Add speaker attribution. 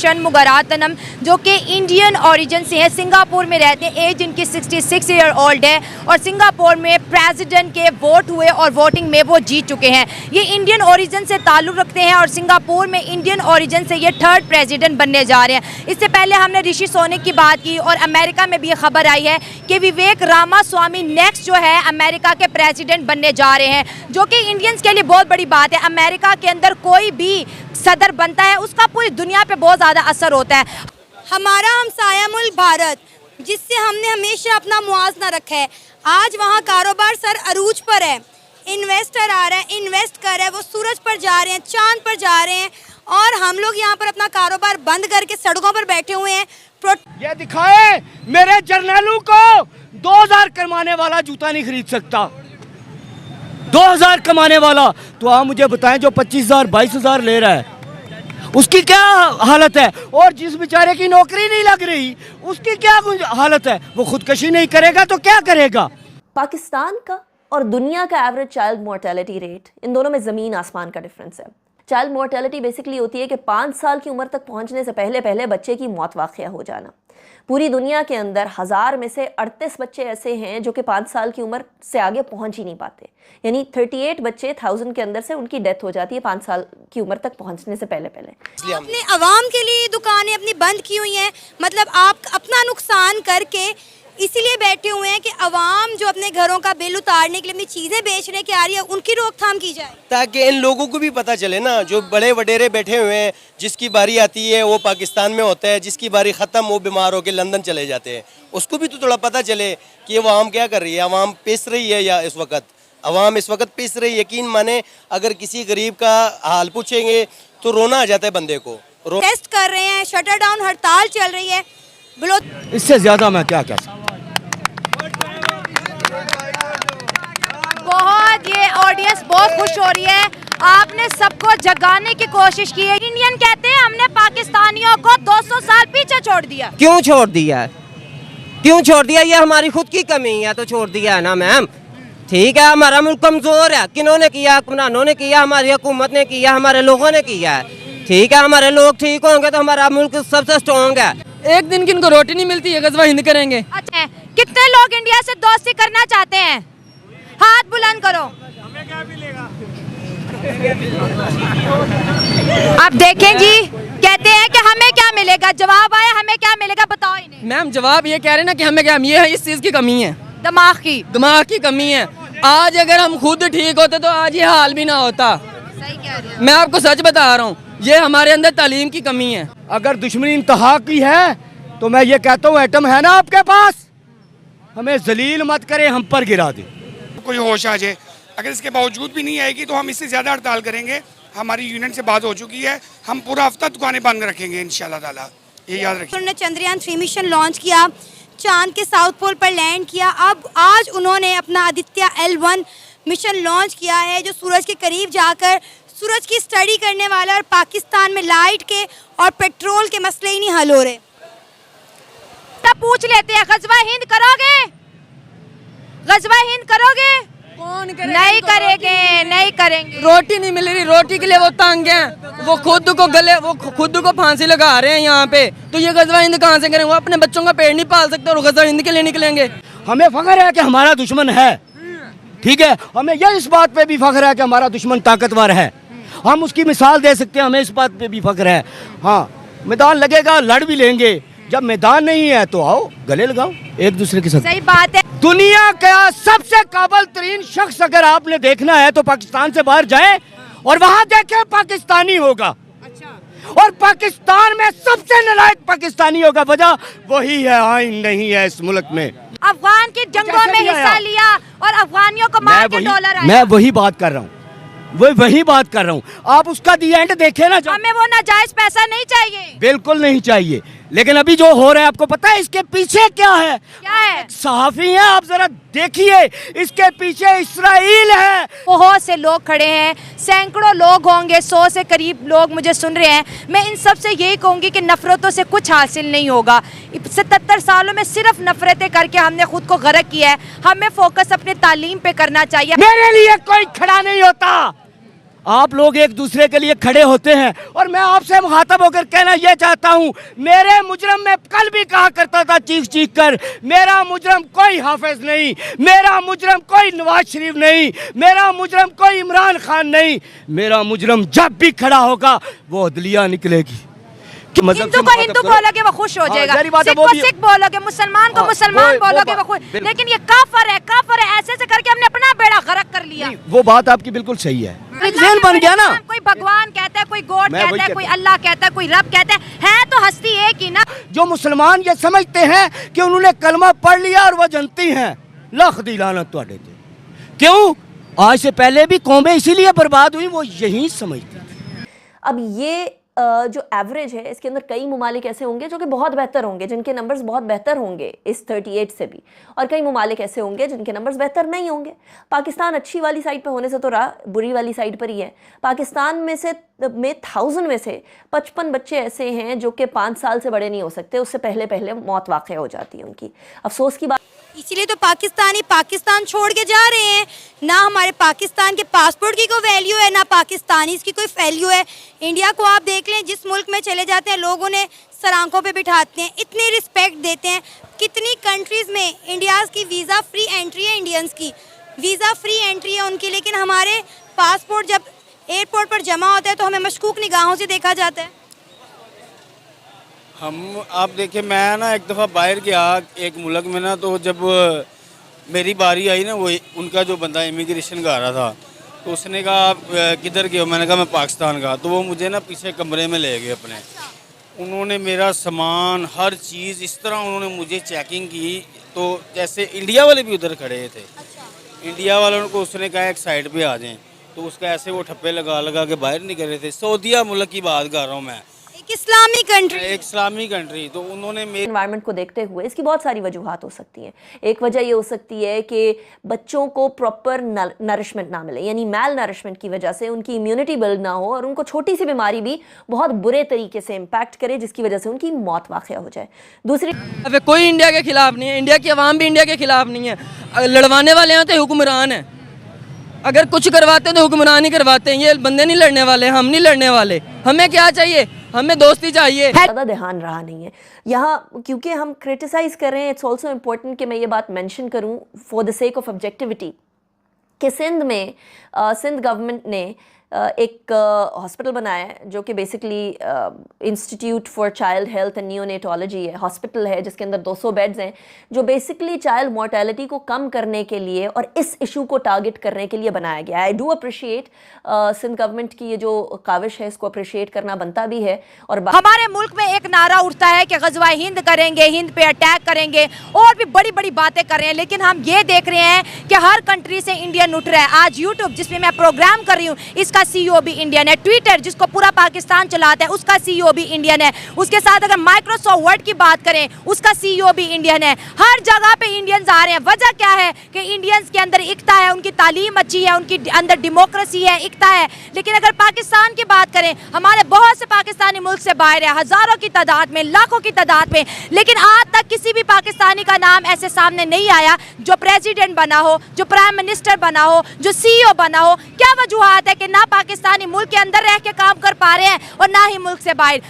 Speaker 1: शनमुगरातनम, जो कि Indian origin से हैं, सिंगापुर में रहते हैं। एज इनकी 66 ईयर ओल्ड है और सिंगापुर में प्रेसिडेंट के वोट हुए और वोटिंग में वो जीत चुके हैं। ये इंडियन ओरिजिन से ताल्लुक़ रखते हैं और सिंगापुर में इंडियन ओरिजिन से ये 3rd प्रेसिडेंट बनने जा रहे हैं। इससे पहले हमने ऋषि सोनक की बात की और अमेरिका में भी ये खबर आई है कि विवेक रामास्वामी नेक्स्ट जो है अमेरिका के प्रेसिडेंट बनने जा रहे हैं, जो कि इंडियंस के लिए बहुत बड़ी बात है। अमेरिका के अंदर कोई भी सदर बनता है उसका पूरी दुनिया पे बहुत ज़्यादा असर होता है।
Speaker 2: हमारा हमसाया मुल्क भारत, जिससे हमने हमेशा अपना मुआवजा रखा है, आज वहाँ कारोबार सर अरूज पर है। इन्वेस्टर आ रहा है, इन्वेस्ट कर रहा है, वो सूरज पर जा रहे हैं, चांद पर जा रहे हैं और हम लोग यहाँ पर अपना कारोबार बंद करके सड़कों पर बैठे हुए हैं।
Speaker 3: ये दिखाए मेरे जर्नलों को 2000 कमाने वाला जूता नहीं खरीद सकता। 2000 कमाने वाला, तो आप मुझे बताएं जो 25,000 22,000 ले रहा है उसकी क्या हालत है, और जिस बेचारे की नौकरी नहीं लग रही उसकी क्या हालत है। वो खुदकशी नहीं करेगा तो क्या करेगा।
Speaker 4: पाकिस्तान का और दुनिया का एवरेज चाइल्ड मोर्टेलिटी रेट, इन दोनों में ज़मीन आसमान का डिफरेंस है। चाइल्ड मोर्टेलिटी बेसिकली होती है कि 5 साल की उम्र तक पहुंचने से पहले पहले बच्चे की मौत वाक़या हो जाना। पूरी दुनिया के अंदर 1000 में से 38 बच्चे ऐसे हैं जो कि 5 साल की उम्र से आगे पहुंच ही नहीं पाते, यानी 38 बच्चे 1000 के अंदर से उनकी डेथ हो जाती है 5 साल की उम्र तक पहुंचने से पहले पहले।
Speaker 2: अपने अवाम के लिए दुकानें अपनी बंद की हुई हैं, मतलब आप अपना नुकसान करके इसीलिए बैठे हुए हैं कि अवाम जो अपने घरों का बिल उतारने के लिए अपनी चीज़ें बेचने के आ रही है उनकी रोकथाम की जाए,
Speaker 5: ताकि इन लोगों को भी पता चले ना, जो बड़े वडेरे बैठे हुए हैं, जिसकी बारी आती है वो पाकिस्तान में होता है, जिसकी बारी ख़त्म वो बीमार होकर लंदन चले जाते हैं, उसको भी तो थोड़ा पता चले कि वो आवाम क्या कर रही है। आवाम पिस रही है या इस वक्त आवाम इस वक्त पिस रही है। यकीन माने अगर किसी गरीब का हाल पूछेंगे तो रोना आ जाता है बंदे को।
Speaker 2: टेस्ट कर रहे हैं, शटर डाउन हड़ताल चल रही है,
Speaker 3: इससे ज्यादा मैं क्या कह सकता।
Speaker 1: बहुत ये ऑडियंस बहुत खुश हो रही है, आपने सबको जगाने की कोशिश की है। इंडियन कहते हैं हमने पाकिस्तानियों को 200 साल पीछे छोड़ दिया।
Speaker 6: क्यों छोड़ दिया, क्यों छोड़ दिया? ये हमारी खुद की कमी है तो छोड़ दिया है ना मैम। ठीक है, हमारा मुल्क कमजोर है, किन्होंने किया? हुक्मरानों ने किया, हमारी हुकूमत ने किया, हमारे लोगों ने किया है। ठीक है, हमारे लोग ठीक होंगे तो हमारा मुल्क सबसे स्ट्रॉन्ग है।
Speaker 7: एक दिन की इनको रोटी नहीं मिलती है, गज़वा हिंद करेंगे।
Speaker 1: अच्छा, कितने लोग इंडिया से दोस्ती करना चाहते हैं? हाथ बुलंद करो। हमें क्या मिलेगा? आप देखें जी, कहते हैं कि हमें क्या मिलेगा, जवाब आया हमें क्या मिलेगा, बताओ इन्हें।
Speaker 7: मैम जवाब ये कह रहे हैं ना कि हमें क्या, ये है इस चीज की कमी है,
Speaker 1: दिमाग की
Speaker 7: कमी है। आज अगर हम खुद ठीक होते तो आज ये हाल भी ना होता।
Speaker 1: सही कह रहे हैं।
Speaker 7: मैं आपको सच बता रहा हूँ, ये हमारे अंदर तालीम की कमी है।
Speaker 3: अगर दुश्मनी इंतहा की है तो मैं ये कहता हूँ एटम है ना आपके पास, हमें जलील मत करे, हम पर गिरा दे।
Speaker 8: कोई होश आ जाए, अगर इसके बावजूद भी नहीं आएगी तो हम इससे ज़्यादा हड़ताल करेंगे। हमारी यूनियन से बात हो चुकी है, हम पूरा हफ्ता दुकानें बंद रखेंगे इंशाल्लाह ताला, ये याद रखिए।
Speaker 2: उन्होंने चंद्रयान 3 मिशन लॉन्च किया, चांद के साउथ पोल पर लैंड किया। अब आज उन्होंने अपना आदित्य L1 मिशन लॉन्च किया है, जो सूरज के करीब जाकर सूरज की स्टडी करने वाला, और पाकिस्तान में लाइट के और पेट्रोल के मसले ही नहीं हल हो रहे।
Speaker 1: तब पूछ लेते हैं, गज़वा हिंद करोगे? गज़वा हिंद करोगे?
Speaker 7: कौन करेगा?
Speaker 1: नहीं करेंगे, नहीं करेंगे।
Speaker 7: रोटी नहीं मिल रही, रोटी के लिए वो तंग हैं, वो खुद को फांसी लगा रहे हैं यहाँ पे, तो ये गज़वा हिंद कहाँ से करेंगे? वो अपने बच्चों का पेट नहीं पाल सकते और गज़वा हिंद के लिए निकलेंगे।
Speaker 3: हमें फख्र है कि हमारा दुश्मन है, ठीक है, हमें यह इस बात पे भी फख्र है कि हमारा दुश्मन ताकतवर है, हम उसकी मिसाल दे सकते हैं, हमें इस बात पे भी फख्र है। हाँ, मैदान लगेगा, लड़ भी लेंगे, जब मैदान नहीं है तो आओ गले लगाओ एक दूसरे के साथ।
Speaker 1: सही बात है।
Speaker 3: दुनिया का सबसे काबिल तरीन शख्स अगर आपने देखना है तो पाकिस्तान से बाहर जाए और वहां देखे पाकिस्तानी होगा। अच्छा। और पाकिस्तान में सबसे नालायक पाकिस्तानी होगा, वजह वही है, आइन नहीं है इस मुल्क में।
Speaker 1: अफगान की जंगों में हिस्सा लिया और अफगानियों को मार के डॉलर आया।
Speaker 3: मैं वही बात कर रहा हूँ, वही बात कर रहा हूँ। आप उसका दी एंड देखे ना।
Speaker 1: हमें वो नाजायज पैसा नहीं चाहिए,
Speaker 3: बिल्कुल नहीं चाहिए, लेकिन अभी जो हो रहा है आपको पता है इसके पीछे क्या है?
Speaker 1: क्या है?
Speaker 3: सहाफी हैं, आप जरा देखिए, इसके पीछे इस्राइल है। बहुत
Speaker 1: से लोग खड़े हैं, सैकड़ों लोग होंगे, 100 से करीब लोग मुझे सुन रहे हैं। मैं इन सब से यही कहूँगी कि नफरतों से कुछ हासिल नहीं होगा। 77 सालों में सिर्फ नफरतें करके हमने खुद को गर्क किया है। हमें फोकस अपने तालीम पे करना चाहिए।
Speaker 3: मेरे लिए कोई खड़ा नहीं होता, आप लोग एक दूसरे के लिए खड़े होते हैं और मैं आपसे मुखातब होकर कहना ये चाहता हूँ, मेरे मुजरम में कल भी कहा करता था चीख चीख कर, मेरा मुजरम कोई हाफिज नहीं, मेरा मुजरम कोई नवाज शरीफ नहीं, मेरा मुजरम कोई इमरान खान नहीं, मेरा मुजरम जब भी खड़ा होगा वो अदलिया निकलेगी।
Speaker 1: हिंदू को हिंदू बोलोगे वो खुश हो जाएगा, सिख को सिख बोलोगे, मुसलमान को मुसलमान बोलोगे वो खुश, लेकिन ये काफर है ऐसे ऐसे करके हमने अपना बेड़ा गर्क कर लिया।
Speaker 3: वो बात आपकी बिल्कुल सही है, ज़हन बन गया ना।
Speaker 1: कोई भगवान कहता है, कोई गॉड कहता है, कोई अल्लाह कहता है, कोई रब कहता है तो हस्ती एक ही ना।
Speaker 3: जो मुसलमान ये समझते हैं कि उन्होंने कलमा पढ़ लिया और वो जनती हैं, लख दी लानत तुहाडे ते। क्यों? आज से पहले भी कौमें इसीलिए बर्बाद हुई, वो यही समझती थी।
Speaker 4: अब ये जो एवरेज है, इसके अंदर कई ममालिक ऐसे होंगे जो कि बहुत बेहतर होंगे, जिनके नंबर्स बहुत बेहतर होंगे इस 38 से भी, और कई ममालिक ऐसे होंगे जिनके नंबर्स बेहतर नहीं होंगे। पाकिस्तान अच्छी वाली साइड पे होने से तो रहा, बुरी वाली साइड पर ही है। पाकिस्तान में 1000 में से 55 बच्चे ऐसे हैं जो कि 5 साल से बड़े नहीं हो सकते, उससे पहले पहले मौत वाक़या हो जाती है उनकी। अफसोस की बात,
Speaker 2: इसीलिए तो पाकिस्तानी पाकिस्तान छोड़ के जा रहे हैं। ना हमारे पाकिस्तान के पासपोर्ट की कोई वैल्यू है, ना पाकिस्तानी की कोई वैल्यू है। इंडिया को आप देख लें, जिस मुल्क में चले जाते हैं लोगों ने सर आंखों पे बिठाते हैं, इतनी रिस्पेक्ट देते हैं। कितनी कंट्रीज़ में इंडियाज़ की वीज़ा फ्री एंट्री है, इंडियंस की वीज़ा फ्री एंट्री है उनकी, लेकिन हमारे पासपोर्ट जब एयरपोर्ट पर जमा होता है तो हमें मशकूक निगाहों से देखा जाता है।
Speaker 9: आप देखिए, मैं ना एक दफ़ा बाहर गया एक मुल्क में ना, तो जब मेरी बारी आई ना, वो उनका जो बंदा इमिग्रेशन का आ रहा था, तो उसने कहा आप किधर गए हो? मैंने कहा मैं पाकिस्तान का। तो वो मुझे ना पीछे कमरे में ले गए अपने, उन्होंने मेरा सामान हर चीज़ इस तरह उन्होंने मुझे चेकिंग की, तो जैसे इंडिया वाले भी उधर खड़े थे। इंडिया वालों को उसने कहा एक साइड पे आ जाएं, तो उसका ऐसे वो ठप्पे लगा के बाहर निकल रहे थे। सऊदीया मुल्क की बात कर रहा हूँ मैं,
Speaker 2: एक इस्लामी कंट्री, तो उन्होंने
Speaker 4: एनवायरनमेंट को देखते हुए इसकी बहुत सारी वजूहात हो सकती हैं। एक वजह ये हो सकती है कि बच्चों को प्रॉपर नरिशमेंट ना मिले, यानी मैल नरिशमेंट की वजह से उनकी इम्यूनिटी बिल्ड ना हो और उनको छोटी सी बीमारी भी बहुत बुरे तरीके से इम्पैक्ट करे, जिसकी वजह से उनकी मौत वाक़या हो जाए। दूसरी,
Speaker 7: अब कोई इंडिया के खिलाफ नहीं है, इंडिया की आवाम भी इंडिया के खिलाफ नहीं है। लड़वाने वाले हैं तो हुक्मरान है, अगर कुछ करवाते हैं तो हुक्मरान ही करवाते हैं। ये बंदे नहीं लड़ने वाले, हम नहीं लड़ने वाले। हमें क्या चाहिए? हमें दोस्ती चाहिए।
Speaker 4: ज़्यादा ध्यान रहा नहीं है यहाँ, क्योंकि हम क्रिटिसाइज़ कर रहे हैं। इट्स ऑल्सो इम्पोर्टेंट कि मैं ये बात मेंशन करूँ for the sake of objectivity कि सिंध गवर्नमेंट ने एक हॉस्पिटल बनाया है जो कि basically institute for child health and neonatology है। हॉस्पिटल है जिसके अंदर 200 बेड्स हैं, जो बेसिकली चाइल्ड मोर्टेलिटी को कम करने के लिए और इस इशू को टारगेट करने के लिए बनाया गया है। I do appreciate Sindh government की ये जो काविश है, इसको अप्रिशिएट करना बनता भी है। और
Speaker 1: हमारे मुल्क में एक नारा उठता है कि गज़वा हिंद करेंगे, हिंद पे अटैक करेंगे और भी बड़ी बड़ी बातें कर रहे हैं, लेकिन हम ये देख रहे हैं कि हर कंट्री से इंडियन उठ रहा है। आज यूट्यूब जिसमें मैं प्रोग्राम कर रही हूँ, इसका सीईओ भी इंडियन है। ट्विटर जिसको पूरा पाकिस्तान चलाता है, उसका सीईओ भी इंडियन है। उसके साथ अगर माइक्रोसॉफ्ट वर्ड की बात करें, उसका सीईओ भी इंडियन है। हर जगह पे इंडियंस आ रहे हैं। वजह क्या है कि इंडियंस के अंदर एकता है, उनकी तालीम अच्छी है, उनकी अंदर डेमोक्रेसी है, एकता है। लेकिन अगर पाकिस्तान की बात करें, हमारे बहुत से पाकिस्तानी मुल्क से बाहर है, हजारों की तादाद में, लाखों की तादाद में, लेकिन आज तक किसी भी पाकिस्तानी का नाम ऐसे सामने नहीं आया जो प्रेसिडेंट बना हो, जो प्राइम मिनिस्टर बना हो, जो सीईओ बना हो। क्या वजूहात है कि ना पाकिस्तानी मुल्क के अंदर रह के काम कर पा रहे हैं और ना ही मुल्क से बाहर।